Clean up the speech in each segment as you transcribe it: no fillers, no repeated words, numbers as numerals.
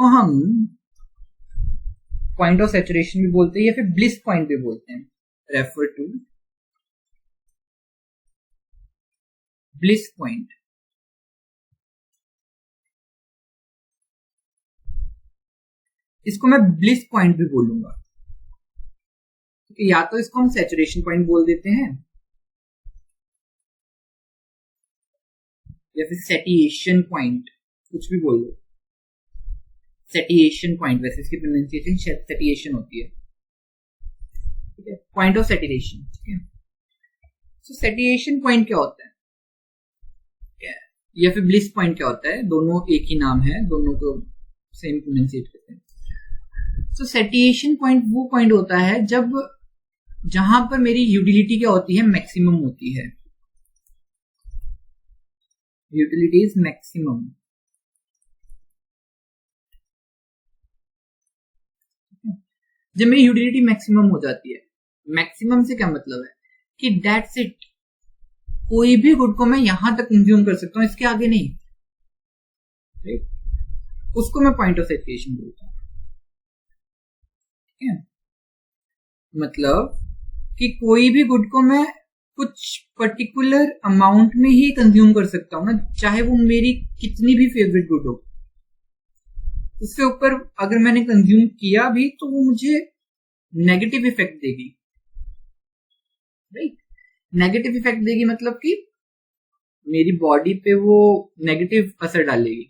इसको हम point of saturation भी बोलते हैं या फिर ब्लिस पॉइंट भी बोलते हैं। Refer to bliss point. इसको मैं ब्लिस पॉइंट भी बोलूंगा। या तो इसको हम सैचुरेशन पॉइंट बोल देते हैं या फिर सैटिएशन पॉइंट, कुछ भी बोल दो। सैटिएशन पॉइंट, वैसे इसकी प्रोनाउंसिएशन सैटिएशन होती है, ठीक है, पॉइंट ऑफ सैचुरेशन। ठीक है, तो सैटिएशन पॉइंट क्या होता है या फिर ब्लिस पॉइंट क्या होता है, दोनों एक ही नाम है, दोनों को सेम प्रोनाउंसिएट करते हैं। तो सैटिएशन पॉइंट वो पॉइंट होता है जब जहां पर मेरी यूटिलिटी क्या होती है, मैक्सिमम होती है। Utility is maximum. जब मेरी यूटिलिटी मैक्सिमम हो जाती है, मैक्सिमम से क्या मतलब है कि दैट्स इट, कोई भी गुड को मैं यहां तक कंज्यूम कर सकता हूं, इसके आगे नहीं, राइट? उसको मैं पॉइंट ऑफ सैचुरेशन बोलता हूं। ठीक है, मतलब कि कोई भी गुड को मैं कुछ पर्टिकुलर अमाउंट में ही कंज्यूम कर सकता हूं ना, चाहे वो मेरी कितनी भी फेवरेट गुड हो। उससे ऊपर अगर मैंने कंज्यूम किया भी तो वो मुझे नेगेटिव इफेक्ट देगी, राइट? नेगेटिव इफेक्ट देगी मतलब कि मेरी बॉडी पे वो नेगेटिव असर डालेगी,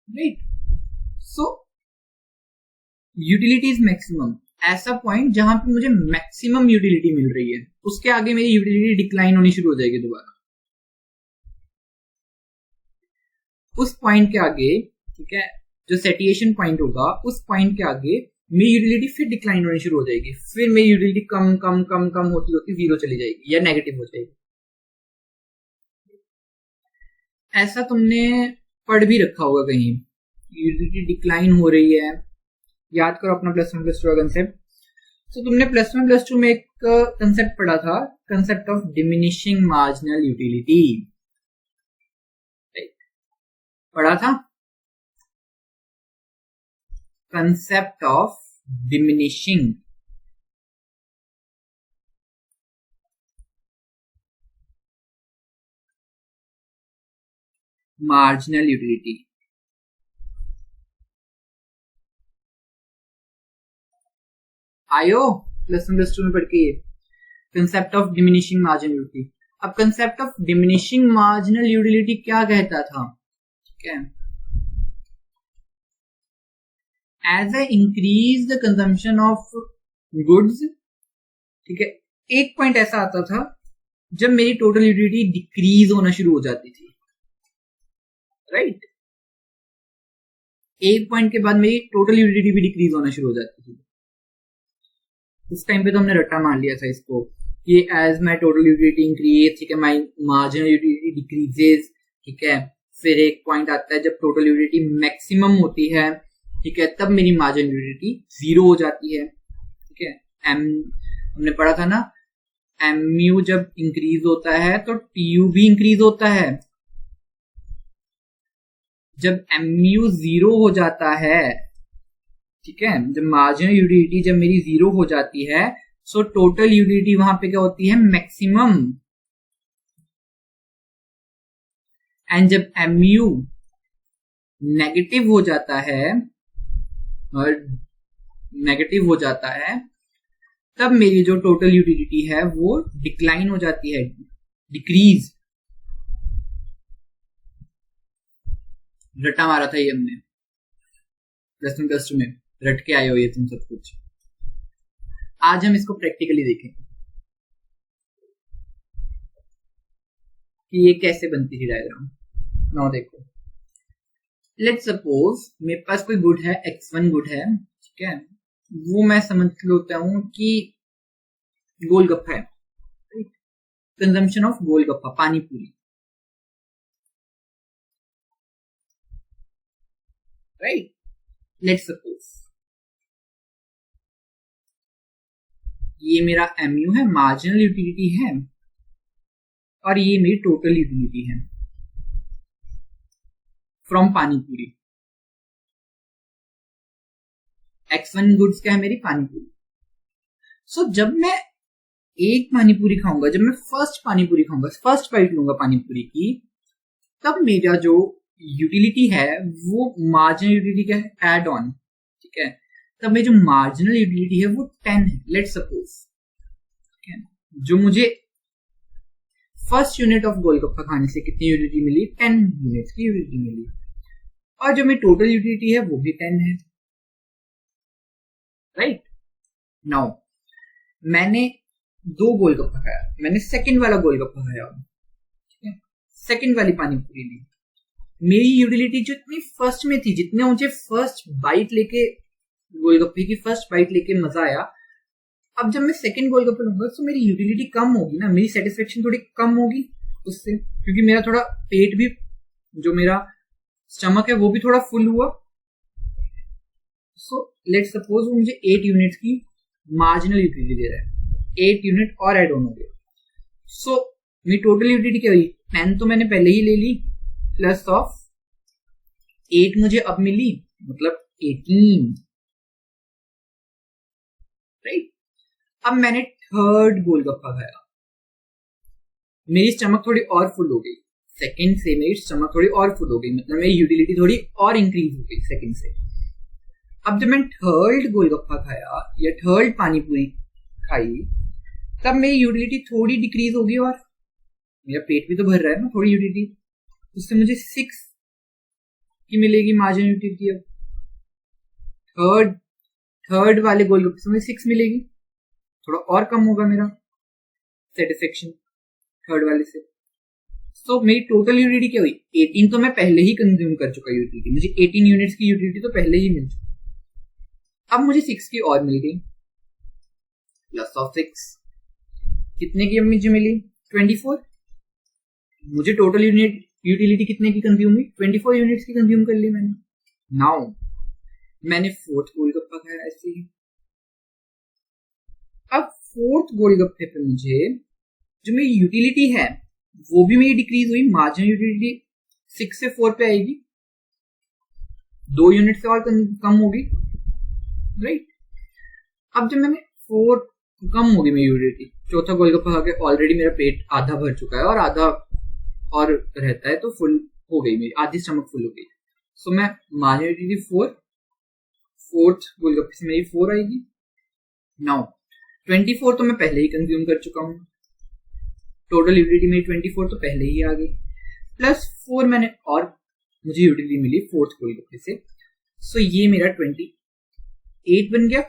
right? So utility is maximum, ऐसा पॉइंट जहां पे मुझे मैक्सिमम यूटिलिटी मिल रही है, उसके आगे मेरी यूटिलिटी डिक्लाइन होनी शुरू हो जाएगी दोबारा। उस पॉइंट के आगे, ठीक है, जो सैटिएशन पॉइंट होगा, उस पॉइंट के आगे मेरी यूटिलिटी फिर डिक्लाइन होनी शुरू हो जाएगी, फिर मेरी यूटिलिटी कम कम कम कम होती होती जीरो चली जाएगी या नेगेटिव हो जाएगी। ऐसा तुमने पढ़ भी रखा होगा कहीं, यूटिलिटी डिक्लाइन हो रही है। याद करो अपना प्लस वन प्लस टू का कंसेप्ट। तो तुमने प्लस वन प्लस टू में एक कंसेप्ट पढ़ा था, concept of diminishing marginal utility, पढ़ा था, concept of diminishing marginal utility. आयो प्लस वन प्लस टू में पढ़ के, ये concept of diminishing marginal utility. अब concept of diminishing marginal utility क्या कहता था? ठीक है, as I increase the consumption of goods, ठीक है, एक पॉइंट ऐसा आता था जब मेरी टोटल यूटिलिटी डिक्रीज होना शुरू हो जाती थी, राइट? एक पॉइंट के बाद मेरी टोटल यूटिलिटी भी डिक्रीज होना शुरू हो जाती थी। उस टाइम पे तो हमने रट्टा मार लिया था इसको कि as my total utility increase, ठीक है, माई मार्जिनल यूटिलिटी डिक्रीजेज। ठीक है, फिर एक पॉइंट आता है जब टोटल यूटिलिटी मैक्सिमम होती है, ठीक है, तब मेरी मार्जिनल यूटिलिटी जीरो हो जाती है। ठीक है, एम हमने पढ़ा था ना, एमयू जब इंक्रीज होता है तो टीयू भी इंक्रीज होता है। जब एमयू जीरो हो जाता है, ठीक है, जब मार्जिनल यूटिलिटी जब मेरी जीरो हो जाती है, सो टोटल यूटिलिटी वहां पे क्या होती है, मैक्सिमम। एंड जब एमयू नेगेटिव हो जाता है, और नेगेटिव हो जाता है, तब मेरी जो टोटल यूटिलिटी है वो डिक्लाइन हो जाती है, डिक्रीज। रट्टा मारा था ये हमने प्लस वन प्लस टू में, रट के आए हो ये तुम सब कुछ। आज हम इसको प्रैक्टिकली देखेंगे कि ये कैसे बनती है डायग्राम। नाउ देखो, लेट्स सपोज मेरे पास कोई गुड है, x1 गुड है, ठीक है, वो मैं समझ लेता हूं कि गोलगप्पा है, राइट? कंजम्पशन ऑफ गोलगप्पा, पानी पूरी, राइट? लेट्स सपोज ये मेरा एमयू है, मार्जिनल यूटिलिटी है, और ये मेरी टोटल यूटिलिटी है फ्रॉम पानी पूरी। X1 गुड्स क्या है मेरी पानीपुरी। सो जब मैं एक पानीपुरी खाऊंगा, जब मैं फर्स्ट पानीपुरी खाऊंगा, फर्स्ट बाइट लूंगा पानीपुरी की, तब मेरा जो यूटिलिटी है वो मार्जिनल यूटिलिटी क्या है, एड ऑन, ठीक है। तब मेरी जो मार्जिनल यूटिलिटी है वो 10 है, लेट्स सपोज, ठीक है। जो मुझे फर्स्ट यूनिट ऑफ गोलगप्पा खाने से कितनी यूटिलिटी मिली, 10 यूनिट्स की यूटिलिटी मिली, और जो मेरी टोटल यूटिलिटी है वो भी 10 है, राइट। नाउ मैंने 2 गोलगप्पा खाया, मैंने सेकंड वाला गोलगप्पा खाया, ठीक है, सेकंड वाली पानीपुरी ली, मेरी यूटिलिटी जो इतनी फर्स्ट में थी, जितने मुझे फर्स्ट बाइट लेके, गोलगप्पे की फर्स्ट बाइट लेके मजा आया, अब जब मैं सेकंड गोलगप्पे लूंगा तो मेरी यूटिलिटी कम होगी ना, मेरी सेटिस्फेक्शन थोड़ी कम होगी उससे, क्योंकि मेरा थोड़ा पेट भी, जो मेरा स्टमक है वो भी थोड़ा फुल हुआ। सो लेट्स सपोज वो मुझे 8 यूनिट्स की मार्जिनल यूटिलिटी दे रहा है, 8 यूनिट और ऐड ऑन हो गए। सो मेरी टोटल यूटिलिटी क्या हुई, 10 तो मैंने पहले ही ले ली, प्लस ऑफ 8 मुझे अब मिली, मतलब 18, राइट। अब मैंने थर्ड गोलगप्पा खाया, मेरी स्टमक थोड़ी और फुल हो गई, सेकंड से मेरी स्टमक थोड़ी और फुल हो गई, मतलब मेरी यूटिलिटी थोड़ी और इंक्रीज हो गई सेकंड से। अब जब मैंने थर्ड गोलगप्पा खाया या थर्ड पानीपुरी खाई, तब मेरी यूटिलिटी थोड़ी डिक्रीज होगी, और मेरा पेट भी तो भर रहा है ना, थोड़ी यूटिलिटी, उससे मुझे 6 की मिलेगी मार्जिनल यूटिलिटी। अब थर्ड वाले गोलगप्पे से मुझे 6 मिलेगी, थोड़ा और कम होगा मेरा सेटिस्फेक्शन थर्ड वाले से। तो मेरी टोटल यूटिलिटी क्या हुई, 18 तो मैं पहले ही कंज्यूम कर चुका यूटिलिटी, मुझे 18 यूनिट्स की यूटिलिटी तो पहले ही मिल चुकी, अब मुझे 6 की और मिल गई, प्लस ऑफ 6, कितने की अब मुझे मिली, 24। मुझे टोटल यूटिलिटी कितने की कंज्यूम हुई, 24 यूनिट्स की कंज्यूम कर ली मैंने। नाउ मैंने फोर्थ गोलगप्पा खाया ऐसे ही। अब फोर्थ गोलगप्पे पे मुझे जो मेरी यूटिलिटी है वो भी मेरी डिक्रीज हुई, मार्जिनल यूटिलिटी 6 से 4 पे आएगी, 2 यूनिट से और कम होगी, राइट। अब जब मैंने 4 कम होगी मेरी यूटिलिटी, चौथा गोलगप्पा खा के ऑलरेडी मेरा पेट आधा भर चुका है और आधा और रहता है, तो फुल हो गई मेरी, आधी स्टमक फुल हो गई। सो मैं मार्जिनल यूटिलिटी 4, फोर्थ गोलगप्पे से मेरी 4 आएगी। नाउ 24 तो मैं पहले ही कंज्यूम कर चुका हूँ, टोटल यूटिलिटी मेरी 24 तो पहले ही आ गई, प्लस 4 मैंने और मुझे यूटिलिटी मिली फोर्थ गोलगप्पे से। सो ये मेरा 28 बन गया।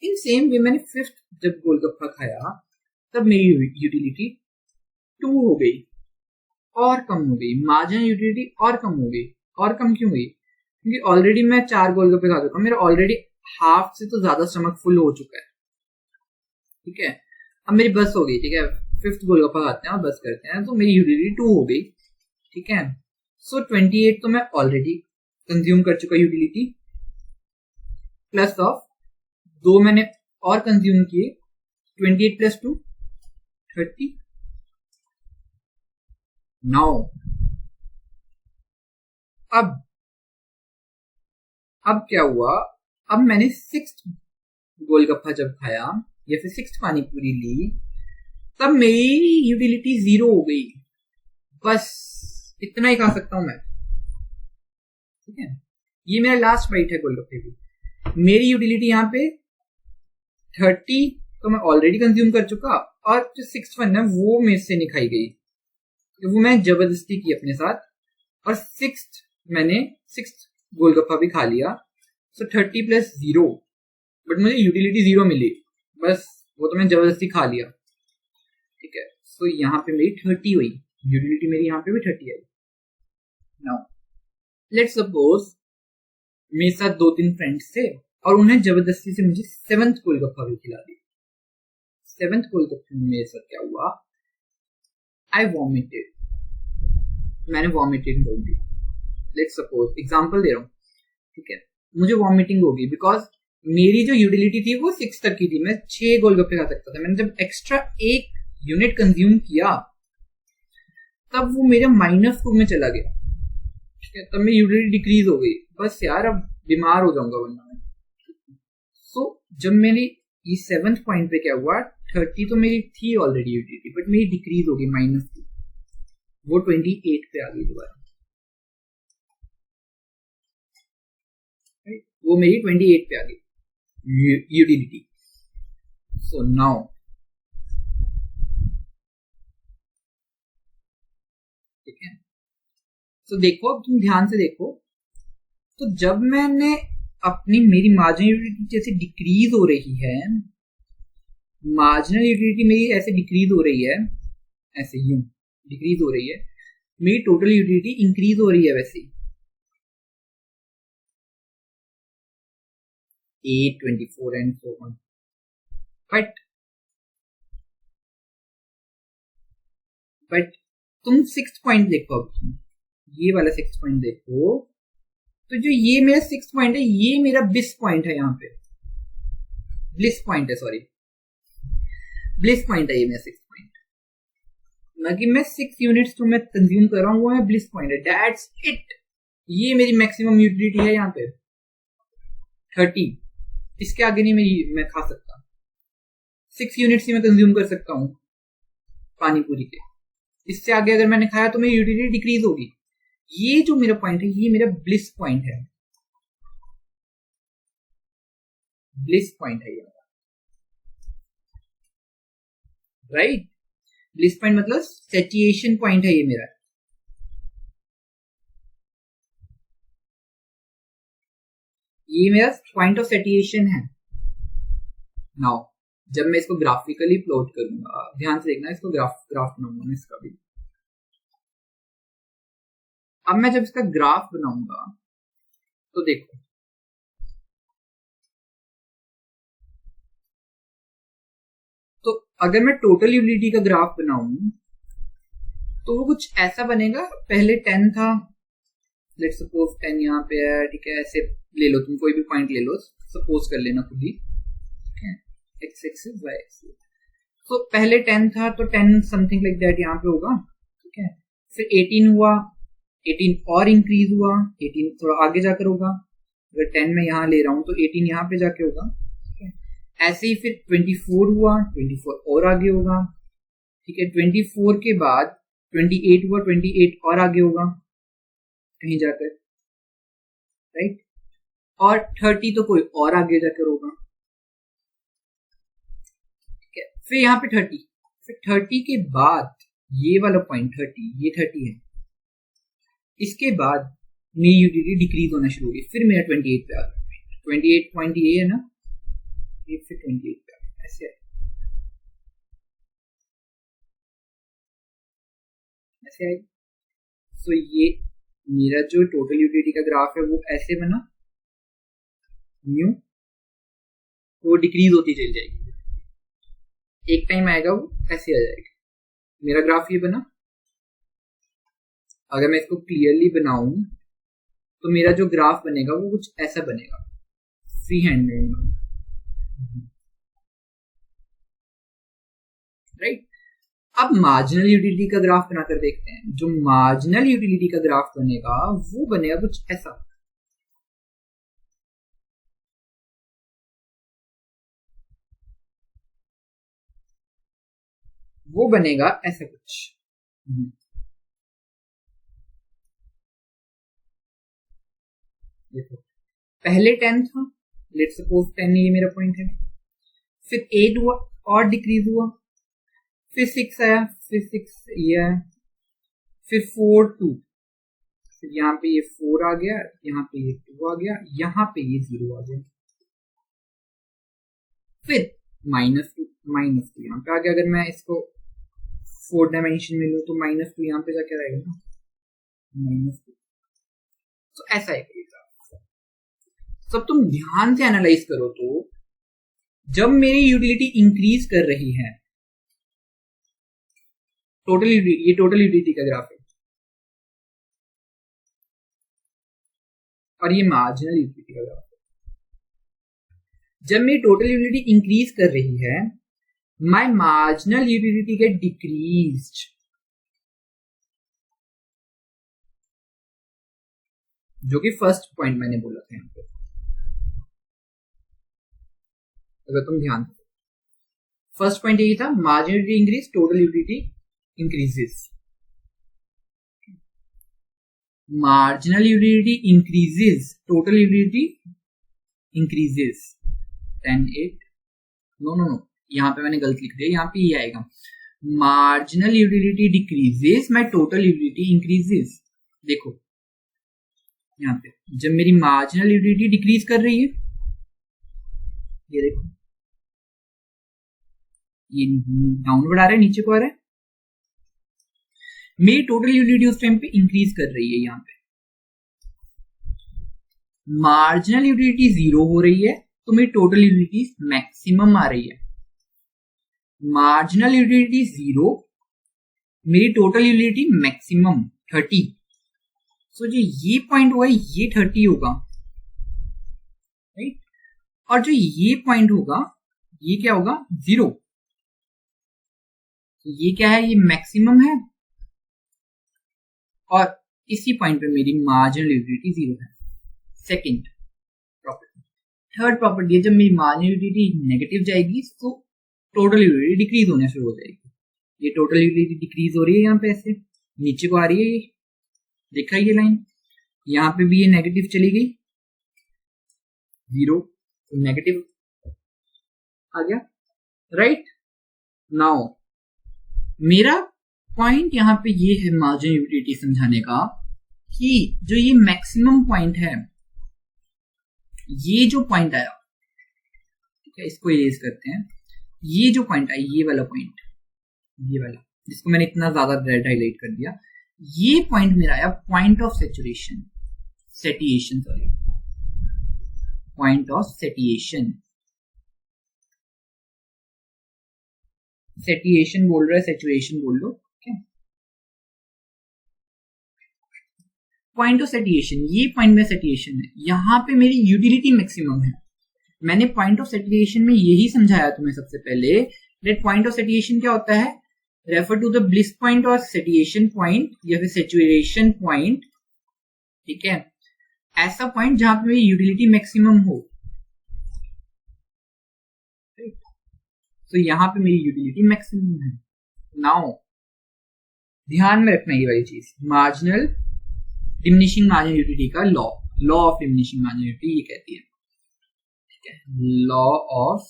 इन सेम वे मैंने फिफ्थ जब गोलगप्पा खाया तब मेरी यूटिलिटी 2 हो गई और कम हो गई, मार्जिनल यूटिलिटी और कम हो गई। और कम क्यों हुई, क्योंकि ऑलरेडी मैं 4 गोलगप्पे खा चुका हूँ, मेरा ऑलरेडी हाफ से तो ज्यादा स्टमक फुल हो चुका है, ठीक है। अब मेरी बस हो गई, ठीक है, फिफ्थ गोलगप्पा खाते हैं और बस करते हैं, तो मेरी यूटिलिटी 2 हो गई, ठीक है। सो 28 तो मैं ऑलरेडी कंज्यूम कर चुका यूटिलिटी, प्लस ऑफ 2 मैंने और कंज्यूम किए, 28 प्लस 2 30। नाउ अब क्या हुआ, अब मैंने 6th गोलगप्पा जब खाया या फिर 6th पानीपुरी ली, तब मेरी यूटिलिटी 0 हो गई, बस इतना ही खा सकता हूं मैं, ठीक है। ये मेरा लास्ट बाइट है गोलगप्पे की, मेरी यूटिलिटी यहाँ पे 30 तो मैं ऑलरेडी कंज्यूम कर चुका, और जो 6th वन है वो मेरे से नहीं खाई गई, तो वो मैं जबरदस्ती की अपने साथ, और 6th गोलगप्पा भी खा लिया। सो 30 प्लस 0, बट मुझे यूटिलिटी 0 मिली, बस वो तो मैं जबरदस्ती खा लिया, ठीक है। सो यहाँ पे मेरी 30 हुई, यूटिलिटी मेरी यहाँ पे भी 30 आई। नाउ लेट्स सपोज मेरे साथ 2-3 फ्रेंड्स थे और उन्हें जबरदस्ती से मुझे 7th गोलगप्पा भी खिला दिया। 7th गोलगप्पे में मेरे साथ क्या हुआ, आई वॉमिटेड, मैंने वॉमिटिंग हो गई। लेट्स सपोज एग्जांपल दे रहा हूँ, ठीक है, मुझे वॉमिटिंग होगी बिकॉज मेरी जो यूटिलिटी थी वो 6 तक की थी, मैं 6 गोलगप्पे खा सकता था, मैंने जब एक्स्ट्रा 1 यूनिट कंज्यूम किया तब वो मेरे -2 में चला गया, ठीक है, तब मेरी यूटिलिटी डिक्रीज हो गई। बस यार अब बीमार हो जाऊंगा वरना मैं। सो जब मेरी ये 7th पॉइंट पे क्या हुआ, 30 तो मेरी थी ऑलरेडी यूटिलिटी, बट मेरी डिक्रीज हो गई -2, वो 28 पे आ गई दोबारा, वो मेरी 28 पे आ गई यूटिलिटी। सो नाउ ठीक है, तो देखो अब तुम ध्यान से देखो, तो जब मैंने अपनी मेरी मार्जिनल यूटिलिटी जैसे डिक्रीज हो रही है, मार्जिनल यूटिलिटी मेरी ऐसे डिक्रीज हो रही है, ऐसे यूं डिक्रीज हो रही है, मेरी टोटल यूटिलिटी इंक्रीज हो रही है वैसे 8, 24 एंड सो ऑन। बट तुम 6th पॉइंट देखो, अब ये वाला 6th पॉइंट देखो, तो जो ये मेरा 6th पॉइंट है, ये मेरा ब्लिस पॉइंट है, यहाँ पे ब्लिस पॉइंट है, सॉरी ब्लिस पॉइंट है ये मेरा 6th पॉइंट, ना कि मैं 6 यूनिट्स जो मैं कंज्यूम कर रहा हूँ वो है ब्लिस पॉइंट है, दैट्स इट। ये मेरी मैक्सिमम यूटिलिटी है यहाँ पे 30, इसके आगे नहीं मैं खा सकता, 6 यूनिट्स ही मैं कंज्यूम कर सकता हूँ पानी पूरी के, इससे आगे अगर मैंने खाया तो मेरी यूटिलिटी डिक्रीज होगी। ये जो मेरा पॉइंट है, ये मेरा ब्लिस पॉइंट है, ब्लिस पॉइंट है ये, राइट। ब्लिस पॉइंट मतलब सैचुरेशन पॉइंट है ये मेरा, ये मेरा पॉइंट ऑफ सैचुरेशन है। नाउ जब मैं इसको ग्राफिकली प्लॉट करूंगा, ध्यान से देखना, इसको ग्राफ बनाऊंगा मैं इसका भी। अब मैं जब इसका ग्राफ बनाऊंगा तो देखो, तो अगर मैं टोटल यूटिलिटी का ग्राफ बनाऊं तो वो कुछ ऐसा बनेगा, पहले 10 था, लेट्स सपोज 10 यहाँ पे है, ठीक है, ऐसे ले लो, तुम कोई भी पॉइंट ले लो, सपोज कर लेना खुद ही, ठीक है, x एक्सिस y एक्सिस। तो पहले 10 था तो 10 समथिंग लाइक दैट यहाँ पे होगा, ठीक है, फिर 18 हुआ, 18 और इंक्रीज हुआ, 18 थोड़ा आगे जाकर होगा, अगर 10 मैं यहाँ ले रहा हूँ तो 18 यहाँ पे जाके होगा, ठीक है, ऐसे ही फिर 24 हुआ, 24 और आगे होगा, ठीक है, 24 के बाद 28 हुआ, 28 और आगे होगा कहीं जाकर, राइट, और 30 तो कोई और आगे जाकर होगा, ठीक है, फिर यहाँ पे 30, फिर 30 के बाद ये वाला पॉइंट 30, ये 30 है, इसके बाद मेरी यूटिलिटी डिक्रीज होना शुरू होगी, फिर मेरा 28 पे आ गया, 28 पॉइंट ये है ना, ये फिर 28 पे आ गया, ऐसे ऐसे आएगी। सो ये मेरा जो टोटल यूटिलिटी का ग्राफ है वो ऐसे बना, न्यू, वो डिक्रीज होती चली जाएगी, एक टाइम आएगा वो ऐसे आ जाएगा, मेरा ग्राफ ये बना। अगर मैं इसको क्लियरली बनाऊं तो मेरा जो ग्राफ बनेगा वो कुछ ऐसा बनेगा, फ्री हैंड में, राइट। अब मार्जिनल यूटिलिटी का ग्राफ बनाकर देखते हैं, जो मार्जिनल यूटिलिटी का ग्राफ बनेगा वो बनेगा कुछ ऐसा, वो बनेगा ऐसा कुछ, देखो पहले 10 था, लेट्स सपोज 10 ये मेरा पॉइंट है, फिर 8 हुआ और डिक्रीज हुआ, फिर 6 आया, फिर 6 ये आया, फिर 4 2, फिर यहाँ पे ये 4 आ गया, यहाँ पे ये 2 आ गया, यहाँ पे ये 0 आ गया, फिर -2 यहाँ पे आ गया। अगर मैं इसको 4 डायमेंशन में लूँ तो -2 यहाँ पे जाके रहेगा ना, -2, तो ऐसा है। सब तुम ध्यान से एनालाइज करो तो जब मेरी यूटिलिटी इंक्रीज कर रही है, टोटल ये टोटल यूटिलिटी का ग्राफ है, और ये मार्जिनल यूटिलिटी का ग्राफ है, जब मेरी टोटल यूटिलिटी इंक्रीज कर रही है, my marginal utility get decreased, जो कि फर्स्ट पॉइंट मैंने बोला था यहाँ पे, अगर तुम ध्यान दो। फर्स्ट पॉइंट यही था, marginal utility increase, total utility increases. Marginal utility increases, total utility increases. 10 8 no no no, यहाँ पे मैंने गलत लिख दिया, यहाँ पे ये आएगा marginal utility decreases, my total utility increases. देखो यहाँ पे जब मेरी मार्जिनल यूटिलिटी डिक्रीज कर रही है, ये देखो ये डाउनवर्ड आ रहा है, नीचे को आ रहा है, मेरी टोटल यूटिलिटी उस टाइम पे इंक्रीज कर रही है। यहाँ पे मार्जिनल यूटिलिटी 0 हो रही है तो मेरी टोटल यूटिलिटी मैक्सिमम आ रही है। मार्जिनल यूटिलिटी 0, मेरी टोटल यूटिलिटी मैक्सिमम 30। सो जो ये पॉइंट हुआ ये 30 होगा, राइट। और जो ये पॉइंट होगा ये क्या होगा, 0। ये क्या है, ये मैक्सिमम है, और इसी पॉइंट पे मेरी मार्जिनल यूटिलिटी 0 है। Second property. थर्ड प्रॉपर्टी है, जब मेरी मार्जिनल यूटिलिटी नेगेटिव जाएगी तो टोटल यूटिलिटी डिक्रीज होना शुरू हो जाएगी। ये टोटल यूटिलिटी डिक्रीज हो रही है, यहाँ पे ऐसे नीचे को आ रही है, देखा ये लाइन, यहाँ पे भी ये नेगेटिव चली गई, 0 तो नेगेटिव आ गया, राइट। नाउ मेरा पॉइंट यहाँ पे ये है मार्जिनल यूटिलिटी समझाने का, कि जो ये मैक्सिमम पॉइंट है, ये जो पॉइंट आया, ठीक है, इसको इरेज करते हैं, ये जो पॉइंट आया, ये वाला पॉइंट, ये वाला जिसको मैंने इतना ज्यादा रेड हाईलाइट कर दिया, ये पॉइंट मेरा आया point of saturation, satiation, sorry, point of satiation. Satiation बोल रहा है, सेचुरेशन बोल लो, ठीक है। पॉइंट ऑफ सेटिएशन, ये पॉइंट में सेटिएशन है, यहाँ पे मेरी यूटिलिटी मैक्सिमम है। मैंने पॉइंट ऑफ सेटिएशन में यही समझाया तुम्हें सबसे पहले, दैट पॉइंट ऑफ सेटिएशन क्या होता है, refer to the bliss point और सेटिएशन पॉइंट या फिर सेचुरेशन पॉइंट, ठीक है, ऐसा पॉइंट जहां पे मेरी यूटिलिटी मैक्सिमम हो। तो यहां पे मेरी यूटिलिटी मैक्सिमम है। नाउ ध्यान में रखना ये वाली चीज, मार्जिनल डिमिनिशिंग मार्जिनल यूटिलिटी का law, law of diminishing marginal utility ये कहती है, ठीक है, law of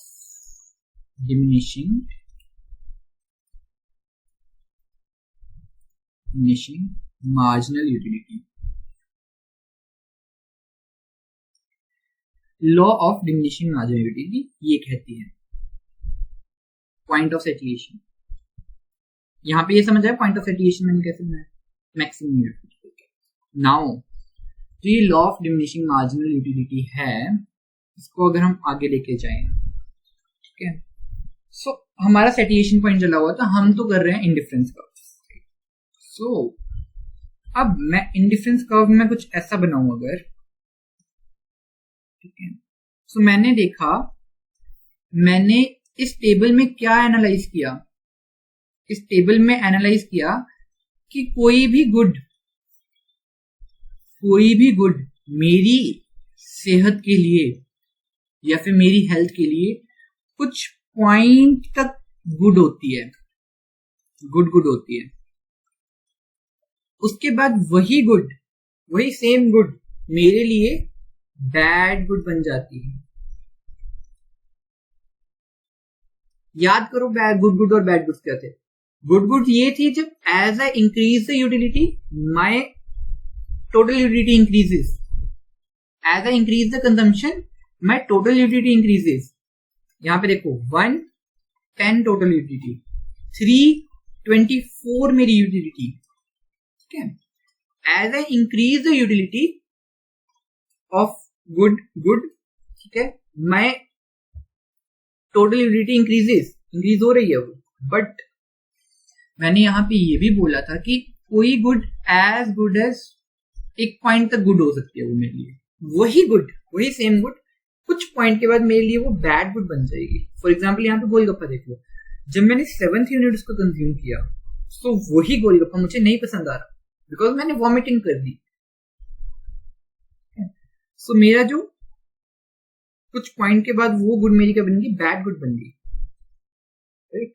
diminishing marginal utility, law of diminishing marginal utility ये कहती है पॉइंट ऑफ सेटिएशन। यहां पे ये समझ आया पॉइंट ऑफ सेटिएशन मैंने कैसे बनाया, मैक्सिमम यूटिलिटी। नाउ जो ये law of diminishing marginal utility है, इसको अगर हम आगे लेके जाएं, ठीक है, सो हमारा सेटिएशन पॉइंट चला हुआ था, हम तो कर रहे हैं इंडिफरेंस कर्व। सो अब मैं इंडिफरेंस कर्व में कुछ ऐसा बनाऊं अगर, ठीक है, सो मैंने देखा, मैंने इस टेबल में क्या एनालाइज किया, इस टेबल में एनालाइज किया कि कोई भी गुड मेरी सेहत के लिए या फिर मेरी हेल्थ के लिए कुछ पॉइंट तक गुड होती है, गुड होती है, उसके बाद वही सेम गुड मेरे लिए बैड गुड बन जाती है। याद करो गुड और बैड गुड्स क्या थे। गुड ये थी जब as I increase the utility my total utility increases, as I increase the consumption my total utility increases. यहां पे देखो 1 10 टोटल यूटिलिटी, 3 24 मेरी यूटिलिटी, ठीक है। As I increase the utility of good, ठीक है, माय टोटल यूटिलिटी इंक्रीज हो रही है वो। बट मैंने यहां पे ये भी बोला था कि कोई गुड एज एक पॉइंट तक गुड हो सकती है वो मेरे लिए, वही सेम गुड कुछ पॉइंट के बाद मेरे लिए वो बैड गुड बन जाएगी। फॉर एग्जाम्पल यहाँ पे गोलगप्पा देख लो, जब मैंने 7th यूनिट उसको कंज्यूम किया तो वही गोलगप्पा मुझे नहीं पसंद आ रहा, बिकॉज मैंने वॉमिटिंग कर दी। सो मेरा जो कुछ पॉइंट के बाद वो गुड मेरी क्या बन गई, बैड गुड बन गई, राइट।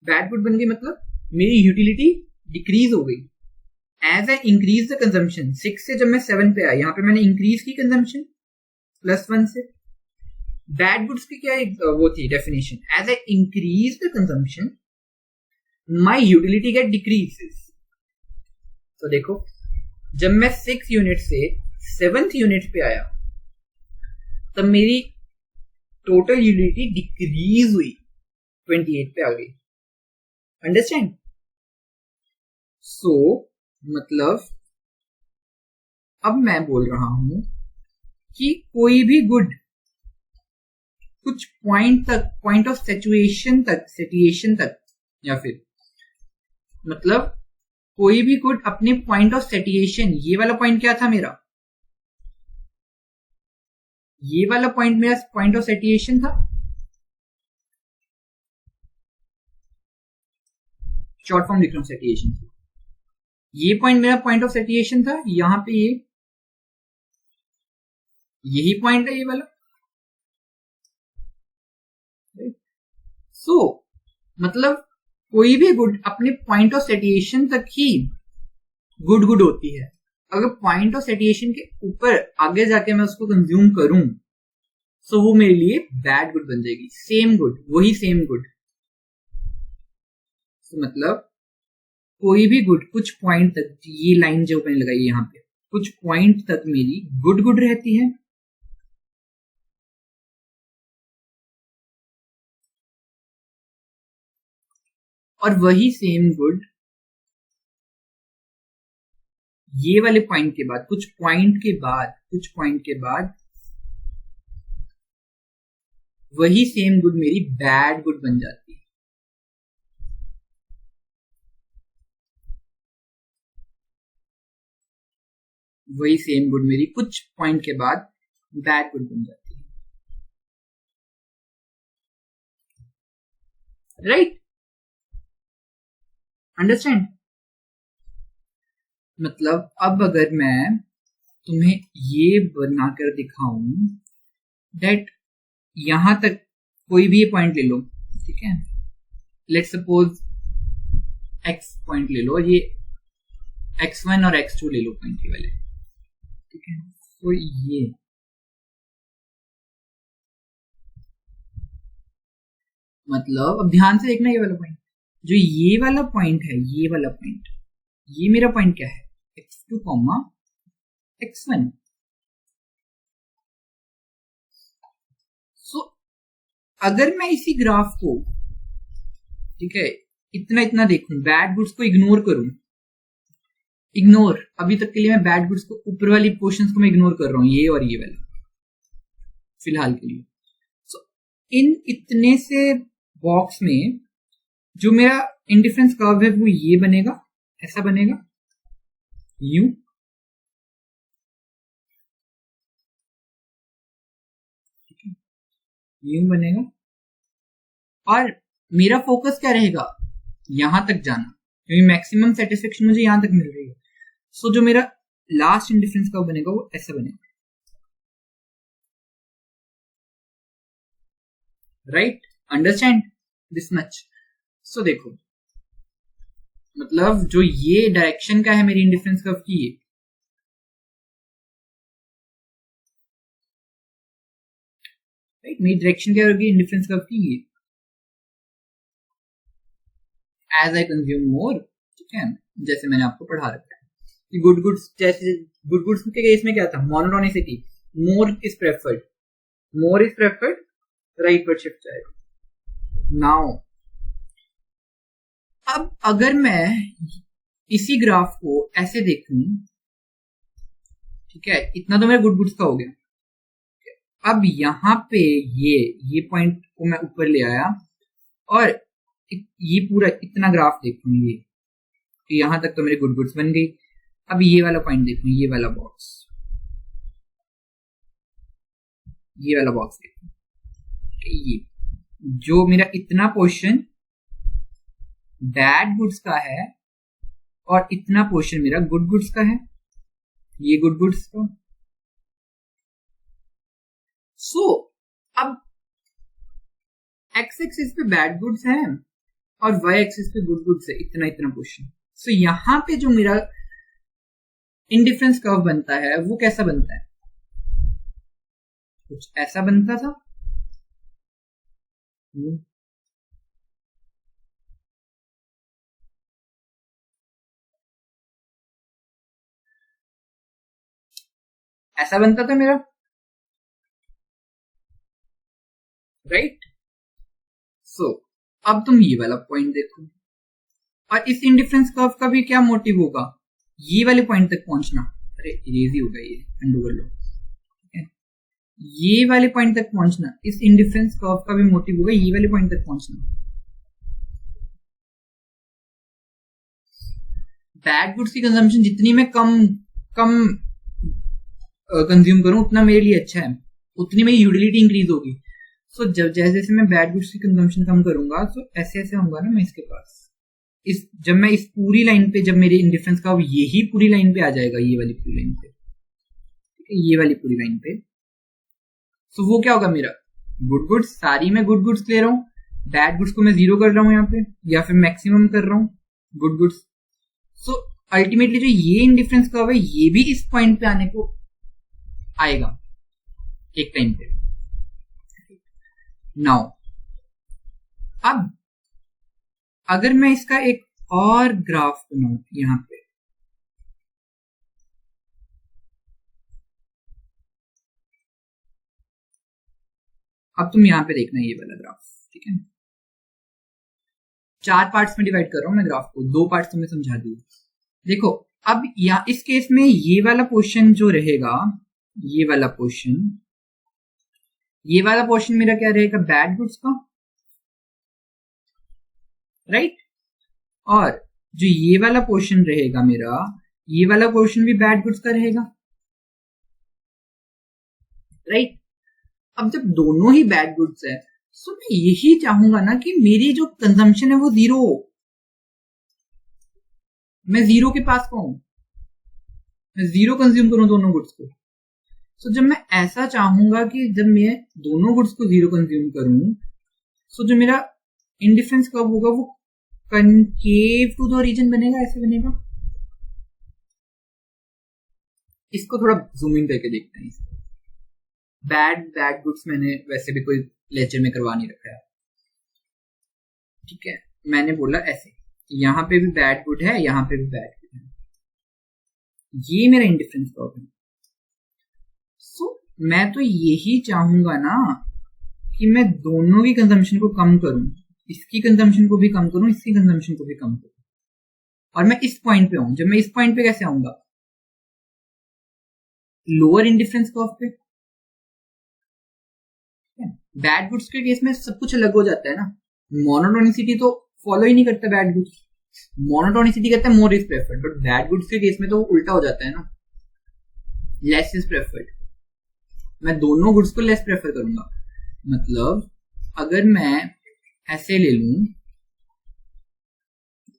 बैड गुड बन गई मतलब मेरी यूटिलिटी डिक्रीज हो गई। As I increase the consumption, 6 से जब मैं 7 पे आया, यहाँ पे मैंने इंक्रीज की कंजम्पशन +1 से। बैड गुड्स की क्या वो थी definition, as I increase the consumption my utility get decreases. तो देखो जब मैं 6 यूनिट से 7th यूनिट पे आया तब मेरी टोटल यूटिलिटी डिक्रीज हुई, 28 पे आ गई। अंडरस्टैंड? सो मतलब अब मैं बोल रहा हूं कि कोई भी गुड कुछ पॉइंट तक, पॉइंट ऑफ सिचुएशन तक या फिर मतलब कोई भी गुड अपने पॉइंट ऑफ सेटिएशन, ये वाला पॉइंट क्या था मेरा, ये वाला पॉइंट मेरा पॉइंट ऑफ सेटिएशन था, शॉर्ट फॉर्म लिख रहा हूं सेटिएशन। ये पॉइंट मेरा पॉइंट ऑफ सेटिएशन था, यहां पे ये यही पॉइंट है ये वाला। सो मतलब कोई भी गुड अपने पॉइंट ऑफ सेटिएशन तक ही गुड होती है। अगर पॉइंट ऑफ सेटिएशन के ऊपर आगे जाके मैं उसको कंज्यूम करूं तो वो मेरे लिए बैड गुड बन जाएगी। सेम गुड, वही सेम गुड। तो मतलब कोई भी गुड कुछ पॉइंट तक, ये लाइन जो मैंने लगाई यहां पे, कुछ पॉइंट तक मेरी गुड रहती है, और वही सेम गुड ये वाले पॉइंट के बाद, कुछ पॉइंट के बाद वही सेम गुड मेरी बैड गुड बन जाती है। वही सेम गुड मेरी कुछ पॉइंट के बाद बैड गुड बन जाती है, राइट? अंडरस्टैंड? मतलब अब अगर मैं तुम्हें ये बनाकर दिखाऊं दैट यहां तक कोई भी पॉइंट ले लो, ठीक है, लेट्स सपोज x पॉइंट ले लो, ये x1 और x2 ले लो पॉइंट के वाले, ठीक है। तो ये मतलब अब ध्यान से देखना, ये वाला पॉइंट, जो ये वाला पॉइंट है, ये वाला पॉइंट, ये मेरा पॉइंट क्या है, x2, x1। सो अगर मैं इसी ग्राफ को, ठीक है, इतना देखूं, बैड गुड्स को इग्नोर करूं, अभी तक के लिए मैं बैड गुड्स को, ऊपर वाली पोर्शंस को मैं इग्नोर कर रहा हूं, ये और ये वाला फिलहाल के लिए। सो इन इतने से बॉक्स में जो मेरा इंडिफरेंस कर्व है वो ये बनेगा, ऐसा बनेगा, यूं, यूं बनेगा, और मेरा फोकस क्या रहेगा, यहां तक जाना, क्योंकि मैक्सिमम सेटिस्फेक्शन मुझे यहां तक मिल रही है। सो जो मेरा लास्ट इंडिफरेंस कर्व बनेगा वो ऐसा बनेगा, right? Understand this much? So देखो मतलब जो ये डायरेक्शन का है मेरी इंडिफरेंस कर्व की, ये राइट, मेरी डायरेक्शन क्या होगी इंडिफरेंस कर्व की, ये एज आई कंज्यूम मोर, ठीक है, जैसे मैंने आपको पढ़ा रखा है कि गुड गुड्स, जैसे गुड गुड्स के केस में क्या था, monotonicity, more is preferred, right पर शिफ्ट जाएगा। नाउ अब अगर मैं इसी ग्राफ को ऐसे देखूं, ठीक है, इतना तो मेरा गुड गुड्स का हो गया। अब यहां पे ये पॉइंट को मैं ऊपर ले आया और ये पूरा इतना ग्राफ देखूं, ये तो यहां तक तो मेरे गुड गुड्स बन गई। अब ये वाला पॉइंट देखूं, ये वाला बॉक्स देखूं, ये जो मेरा इतना पोर्शन बैड गुड्स का है और इतना पोर्शन मेरा गुड गुड्स का है, ये गुड गुड्स का। सो अब एक्स एक्सिस पे बैड गुड्स है और वाई एक्सिस पे गुड गुड्स है, इतना इतना क्वेश्चन। सो यहाँ पे जो मेरा इंडिफरेंस कर्व बनता है वो कैसा बनता है, कुछ ऐसा बनता था। ऐसा बनता था मेरा, राइट। सो अब तुम ये वाला पॉइंट देखो, और इस इंडिफरेंस कर्व का भी क्या मोटिव होगा, ये वाले पॉइंट तक पहुंचना। अरे इरेज होगा ये, अंडू कर लो। ये वाले पॉइंट तक पहुंचना, इस इंडिफरेंस कर्व का भी मोटिव होगा ये वाले पॉइंट तक पहुंचना। बैड गुड्स की कंजम्पशन जितनी मैं कम कंज्यूम करूं उतना मेरे लिए अच्छा है, उतनी मेरी यूटिलिटी इंक्रीज होगी। सो जब जैसे जैसे मैं बैड गुड्स की कंजम्पशन कम करूंगा तो ऐसे ऐसे होगा ना मैं इसके पास, जब मैं इस पूरी लाइन पे, जब मेरे इंडिफरेंस का यही पूरी लाइन पे आ जाएगा, ये वाली पूरी लाइन पे, ठीक है, ये वाली पूरी लाइन पे, सो वो क्या होगा मेरा गुड गुड्स, सारी मैं गुड गुड्स ले रहा हूँ, बैड गुड्स को मैं जीरो कर रहा हूँ यहाँ पे, या फिर मैक्सिमम कर रहा हूँ गुड गुड्स। सो अल्टीमेटली जो ये इंडिफरेंस कर्व है ये भी इस पॉइंट पे आने को आएगा एक टाइम पे। नाउ अब अगर मैं इसका एक और ग्राफ बनाऊं यहां पे, अब तुम यहां पे देखना ये वाला ग्राफ, ठीक है। 4 पार्ट्स में डिवाइड कर रहा हूं मैं ग्राफ को, 2 पार्ट्स तुम्हें समझा दिए। देखो अब इस केस में ये वाला पोर्शन जो रहेगा, ये वाला पोर्शन मेरा क्या रहेगा, बैड गुड्स का, राइट। और जो ये वाला पोर्शन रहेगा मेरा, ये वाला पोर्शन भी बैड गुड्स का रहेगा, राइट। अब जब दोनों ही बैड गुड्स है तो मैं यही चाहूंगा ना कि मेरी जो कंजम्पशन है वो जीरो हो, मैं जीरो के पास पाऊं, मैं जीरो कंज्यूम करूं दोनों गुड्स को। सो जब मैं ऐसा चाहूंगा कि जब मैं दोनों गुड्स को जीरो कंज्यूम करूं, सो जो मेरा इंडिफरेंस कब होगा वो कनकेव टू द रीजन बनेगा, ऐसे बनेगा। इसको थोड़ा जूम इन करके देखते हैं। इसको बैड गुड्स मैंने वैसे भी कोई लेक्चर में करवा नहीं रखा है, ठीक है। मैंने बोला ऐसे, यहां पे भी बैड गुड है, यहां पे भी बैड गुड है, ये मेरा इंडिफरेंस कर्व है। सो मैं तो यही चाहूंगा ना कि मैं दोनों की कंजम्पशन को कम करूं, इसकी कंजम्पशन को भी कम करूं, इसकी कंजम्पशन को भी कम करूं, और मैं इस पॉइंट पे आऊं। जब मैं इस पॉइंट पे कैसे आऊंगा, लोअर इंडिफरेंस कर्व पे। बैड गुड्स के केस में सब कुछ अलग हो जाता है ना, मोनोटोनिसिटी तो फॉलो ही नहीं करता बैड गुड्स, मोनोटोनिसिटी कहता है more is preferred, but bad goods के केस में तो उल्टा हो जाता है ना, लेस इज प्रेफर्ड। मैं दोनों गुड्स को लेस प्रेफर करूंगा। मतलब अगर मैं ऐसे ले लूं,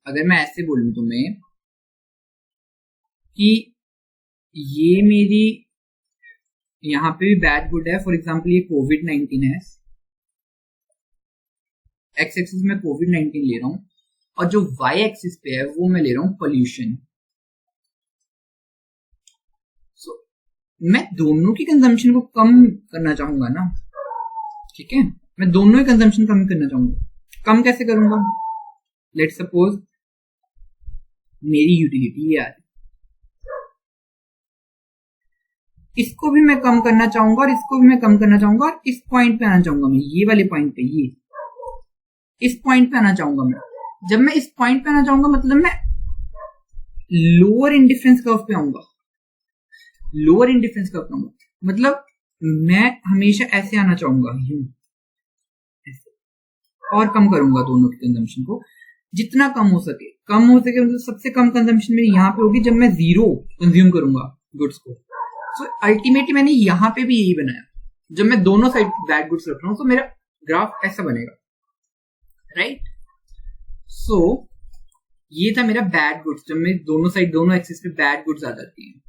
अगर मैं ऐसे बोलूं तुम्हें कि ये मेरी यहां पे भी बैड गुड है, फॉर एग्जांपल ये कोविड-19 है, एक्स एक्सिस में कोविड-19 ले रहा हूं, और जो वाई एक्सिस पे है वो मैं ले रहा हूं पोल्यूशन। सो मैं दोनों की कंजम्पशन को कम करना चाहूंगा ना, ठीक है, मैं दोनों की कंजम्पशन कम करना चाहूंगा। कम कैसे करूंगा, लेट्स सपोज मेरी यूटिलिटी ये आ रही, इसको भी मैं कम करना चाहूंगा और इसको भी मैं कम करना चाहूंगा, और इस पॉइंट पे आना चाहूंगा मैं, ये वाले पॉइंट पे, ये इस पॉइंट पे आना चाहूंगा मैं। जब मैं इस पॉइंट पे आना चाहूंगा मतलब मैं लोअर इंडिफरेंस कर्व पे आऊंगा, लोअर इंडिफरेंस कर्व पे आऊंगा, मतलब मैं हमेशा ऐसे आना चाहूंगा, ऐसे, और कम करूंगा दोनों की कंजम्पशन को जितना कम हो सके, मतलब सबसे कम कंजम्पशन मेरी यहाँ पे होगी जब मैं जीरो कंज्यूम करूंगा गुड्स को। सो अल्टीमेटली मैंने यहाँ पे भी यही बनाया, जब मैं दोनों साइड बैड गुड्स रख रहा हूँ तो मेरा ग्राफ ऐसा बनेगा, राइट। सो ये था मेरा बैड गुड्स, जब मैं दोनों साइड, दोनों एक्सिस पे बैड गुड्स आ जाती है।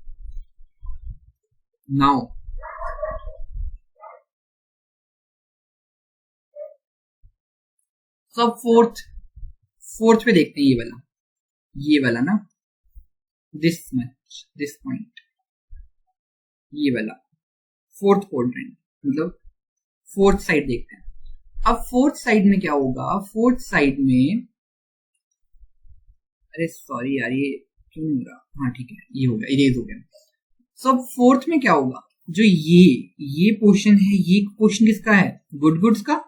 नाउ सो अब फोर्थ पे देखते हैं, ये वाला ना, दिस मच, दिस पॉइंट, ये वाला फोर्थ क्वाड्रेंट, मतलब फोर्थ साइड देखते हैं। अब फोर्थ साइड में क्या होगा, फोर्थ साइड में, अरे सॉरी यार ये क्यों हो रहा, हाँ ठीक है ये हो गया, इरेज हो गया। सो अब फोर्थ में क्या होगा, जो ये पोर्शन है, ये पोर्शन किसका है, गुड्स का,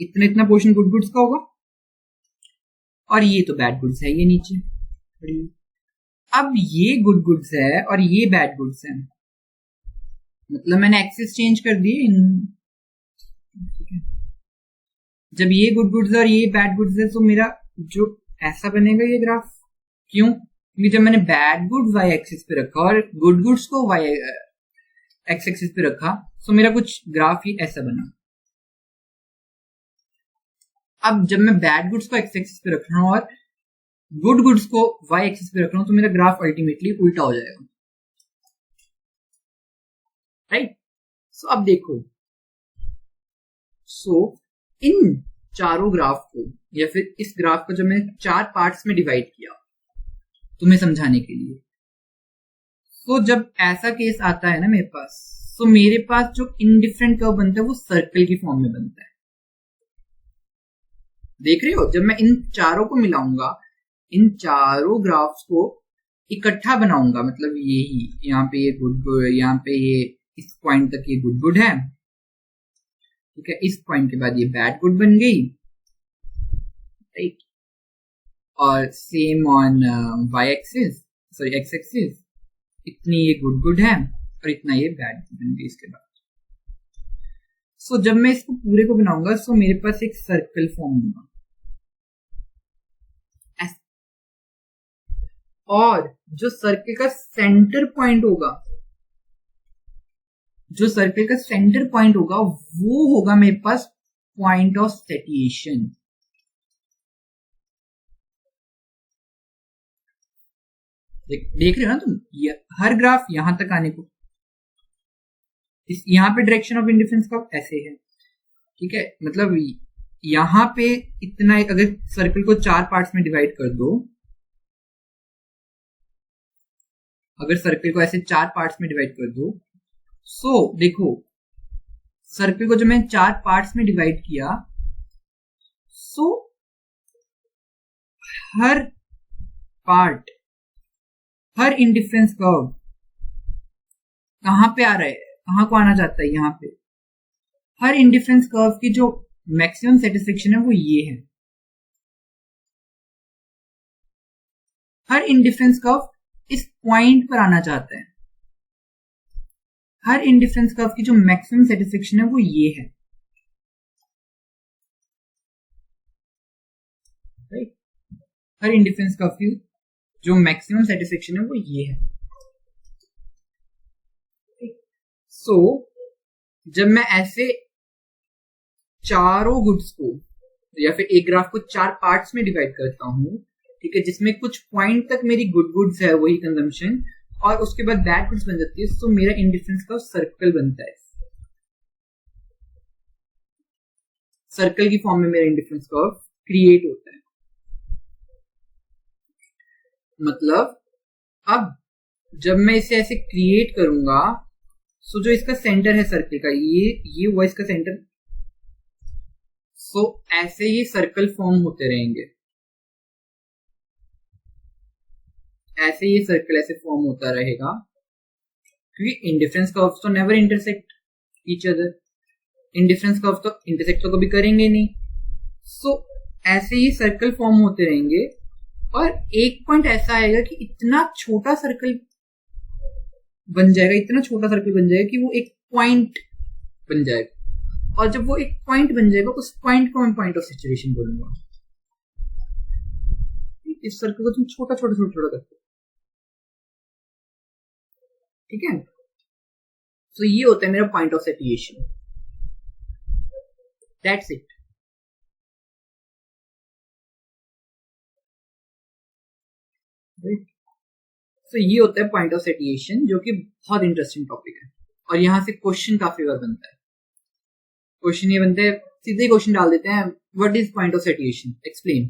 इतना पोर्शन गुड्स का होगा, और ये तो बैड गुड्स है, ये नीचे। अब ये गुड्स है और ये बैड गुड्स है, मतलब मैंने एक्सिस चेंज कर दिए ठीक है। जब ये गुड्स है और ये बैड गुड्स है, तो मेरा जो ऐसा बनेगा ये ग्राफ, क्यों, क्योंकि जब मैंने बैड गुड्स वाई एक्सिस पे रखा और गुड्स को वाई एक्स एक्सिस पे रखा, तो मेरा कुछ ग्राफ ही ऐसा बना। अब जब मैं बैड गुड्स को एक्स एक्सिस पे रख रहा हूं और गुड्स को वाई एक्सिस पे रख रहा हूं, तो मेरा ग्राफ अल्टीमेटली उल्टा हो जाएगा, राइट। सो अब देखो, सो इन चारों ग्राफ को, या फिर इस ग्राफ को जब मैंने 4 पार्ट्स में डिवाइड किया तुम्हें समझाने के लिए, तो जब ऐसा केस आता है ना मेरे पास, तो मेरे पास जो इनडिफरेंट कर्व बनता है वो सर्कल की फॉर्म में बनता है। देख रहे हो, जब मैं इन चारों को मिलाऊंगा, इन चारों ग्राफ्स को इकट्ठा बनाऊंगा, मतलब यही यहाँ पे ये गुड, यहाँ पे ये इस पॉइंट तक ये गुड है, ठीक है, इस पॉइंट के बाद ये बैड गुड बन गई, राइट, और same on Y axis, sorry X axis, इतनी ये गुड है और इतना ये बैड बन गई इसके बाद। सो जब मैं इसको पूरे को बनाऊंगा, सो मेरे पास एक सर्कल फॉर्म होगा, और जो सर्कल का सेंटर पॉइंट होगा, जो सर्कल का सेंटर पॉइंट होगा वो होगा मेरे पास पॉइंट ऑफ सेटिएशन। देख रहे हो ना तुम, हर ग्राफ यहां तक आने को, यहां पे डायरेक्शन ऑफ इंडिफरेंस का ऐसे है, ठीक है, मतलब यहां पे इतना, अगर सर्कल को 4 पार्ट्स में डिवाइड कर दो, अगर सर्कल को ऐसे 4 पार्ट्स में डिवाइड कर दो, सो देखो सर्कल को जब मैं 4 पार्ट्स में डिवाइड किया, सो हर पार्ट, हर इंडिफरेंस कर्व कहां पे आ रहा है, कहां को आना चाहता है, यहां पे हर इंडिफरेंस कर्व की जो मैक्सिमम सेटिस्फेक्शन है वो ये है, हर इंडिफरेंस कर्व इस पॉइंट पर आना चाहता है, हर इंडिफरेंस कर्व की जो मैक्सिमम सेटिस्फेक्शन है वो ये है, राइट, हर इंडिफरेंस कर्व की जो मैक्सिमम सेटिस्फेक्शन है वो ये है। सो जब मैं ऐसे चारों गुड्स को, या फिर एक ग्राफ को 4 पार्ट्स में डिवाइड करता हूं, ठीक है, जिसमें कुछ पॉइंट तक मेरी गुड्स है वही कंजम्पशन, और उसके बाद बैड गुड्स बन जाती है, तो मेरा इंडिफरेंस कर्व सर्कल बनता है, सर्कल की फॉर्म में मेरा इंडिफरेंस कर्व क्रिएट होता है। मतलब अब जब मैं इसे ऐसे क्रिएट करूंगा, सो जो इसका सेंटर है सर्कल का, ये हुआ इसका सेंटर, सो ऐसे ये सर्कल फॉर्म होते रहेंगे, ऐसे ये सर्कल ऐसे फॉर्म होता रहेगा, क्योंकि इंडिफरेंस कर्व्स तो never intersect each other, indifference curve तो इंटरसेक्ट तो कभी करेंगे नहीं, सो ऐसे ही सर्कल फॉर्म होते रहेंगे, और एक पॉइंट ऐसा आएगा कि इतना छोटा सर्कल बन जाएगा, इतना छोटा सर्कल बन जाएगा कि वो एक पॉइंट बन जाएगा, और जब वो एक पॉइंट बन जाएगा, उस पॉइंट को मैं पॉइंट ऑफ सैचुरेशन बोलूंगा। इस सर्कल को तुम छोटा छोटा छोटा छोटा करते हो, ठीक है, तो ये होता है मेरा point of saturation, that's it. तो ये होता है पॉइंट ऑफ सैचुरेशन, जो कि बहुत इंटरेस्टिंग टॉपिक है, और यहां से क्वेश्चन काफी बार बनता है। क्वेश्चन ये बनता है सीधे क्वेश्चन डाल देते हैं, what is point of saturation, explain.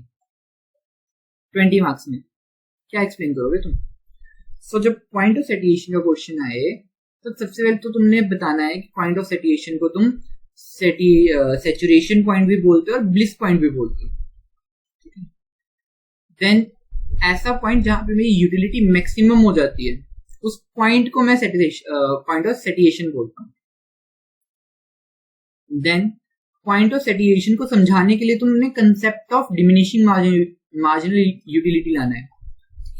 20 marks में क्या एक्सप्लेन करोगे तुम? सो जब पॉइंट ऑफ सैचुरेशन का क्वेश्चन आए तो सबसे पहले तो तुमने बताना है कि पॉइंट ऑफ सैचुरेशन को तुम सैचुरेशन पॉइंट भी बोलते हो और ब्लिस पॉइंट भी बोलते हो। देन ऐसा पॉइंट जहां पे मेरी यूटिलिटी मैक्सिमम हो जाती है, उस पॉइंट को मैं पॉइंट ऑफ सैचुरेशन बोलता हूँ। देन पॉइंट ऑफ सैचुरेशन को समझाने के लिए तुमने concept of diminishing marginal utility लाना है।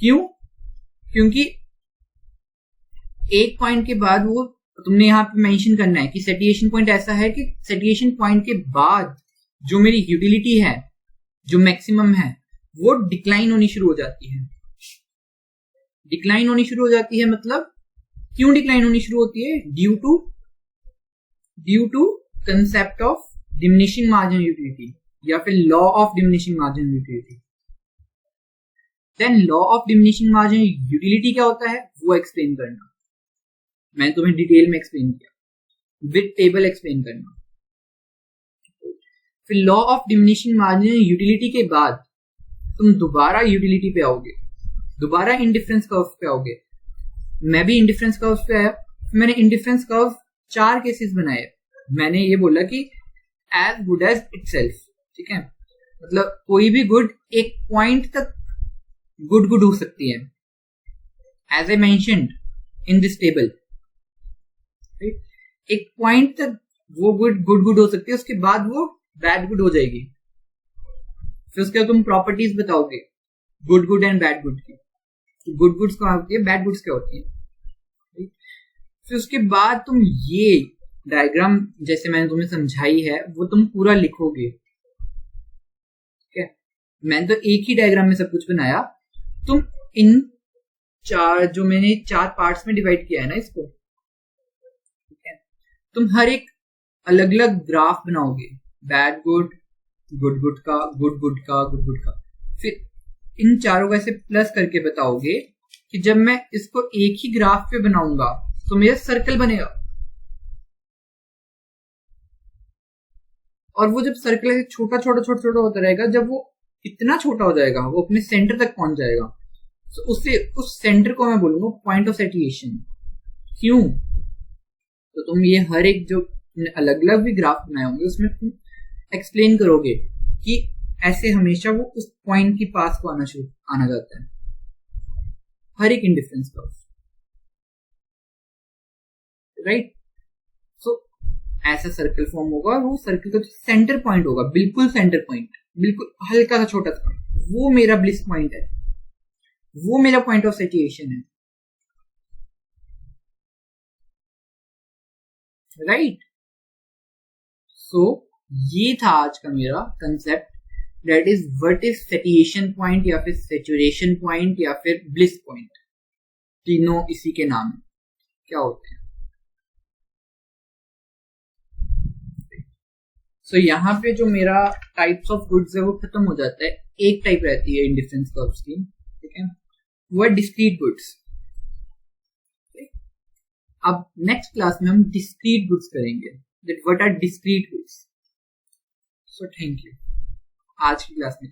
क्यों? क्योंकि एक पॉइंट के बाद वो तुमने यहाँ पे मेंशन करना है कि सैचुरेशन पॉइंट ऐसा है कि सैचुरेशन पॉइंट के बाद जो मेरी यूटिलिटी है, जो मैक्सिमम है, वो डिक्लाइन होनी शुरू हो जाती है। डिक्लाइन होनी शुरू हो जाती है मतलब क्यों डिक्लाइन होनी शुरू होती है? Due to concept of diminishing marginal utility या फिर law of diminishing marginal utility. Then law of diminishing marginal utility क्या होता है वो एक्सप्लेन करना। मैं तुम्हें डिटेल में एक्सप्लेन किया, विद टेबल एक्सप्लेन करना। फिर law of diminishing marginal utility के बाद तुम दोबारा यूटिलिटी पे आओगे, दोबारा इंडिफरेंस कर्व पे आओगे। मैं भी इंडिफरेंस कर्व पे आया। मैंने इंडिफरेंस कर्व 4 केसेस बनाए। मैंने ये बोला कि एज गुड एज इटसेल्फ, ठीक है, मतलब कोई भी गुड एक पॉइंट तक गुड हो सकती है, as I mentioned in this table. एक पॉइंट तक वो गुड हो सकती है, उसके बाद वो बैड गुड हो जाएगी। फिर उसके बाद तुम प्रॉपर्टीज बताओगे गुड एंड बैड गुड की। गुड गुड्स क्या होती है, बैड गुड्स क्या होती है। फिर उसके बाद तुम ये डायग्राम जैसे मैंने तुम्हें समझाई है वो तुम पूरा लिखोगे, ठीक है। मैंने तो एक ही डायग्राम में सब कुछ बनाया, तुम इन 4 जो मैंने 4 पार्ट्स में डिवाइड किया है ना इसको, ठीक है, तुम हर एक अलग अलग ग्राफ बनाओगे, बैड गुड, गुड का, गुड का। फिर इन चारों को ऐसे प्लस करके बताओगे कि जब मैं इसको एक ही ग्राफ पे बनाऊंगा तो मेरा सर्कल बनेगा। और वो जब सर्कल ऐसे छोटा होता रहेगा, जब वो इतना छोटा हो जाएगा वो अपने सेंटर तक पहुंच जाएगा, तो उससे उस सेंटर को मैं बोलूंगा पॉइंट ऑफ सैचुरेशन। क्यों? तो तुम ये हर एक जो अलग अलग भी ग्राफ बनाए होंगे उसमें तुम एक्सप्लेन करोगे कि ऐसे हमेशा वो उस पॉइंट के पास को आना जाता है, हर एक इंडिफरेंस कर्व, राइट। सो ऐसा सर्कल फॉर्म होगा और वो सर्कल का सेंटर पॉइंट होगा, बिल्कुल सेंटर पॉइंट, बिल्कुल हल्का सा छोटा सा, वो मेरा ब्लिस पॉइंट है, वो मेरा पॉइंट ऑफ सैचुरेशन है, राइट। सो ये था आज का मेरा concept, that is what is saturation point या फिर सैचुरेशन पॉइंट या फिर ब्लिस पॉइंट, तीनों इसी के नाम है, क्या होते हैं। सो यहाँ पे जो मेरा टाइप्स ऑफ गुड्स है वो खत्म हो जाता है। एक टाइप रहती है इंडिफरेंस कर्व्स की, ठीक है, वो है डिस्क्रीट गुड्स। अब नेक्स्ट क्लास में हम डिस्क्रीट गुड्स करेंगे, that what are discrete goods. So thank you, आज की क्लास में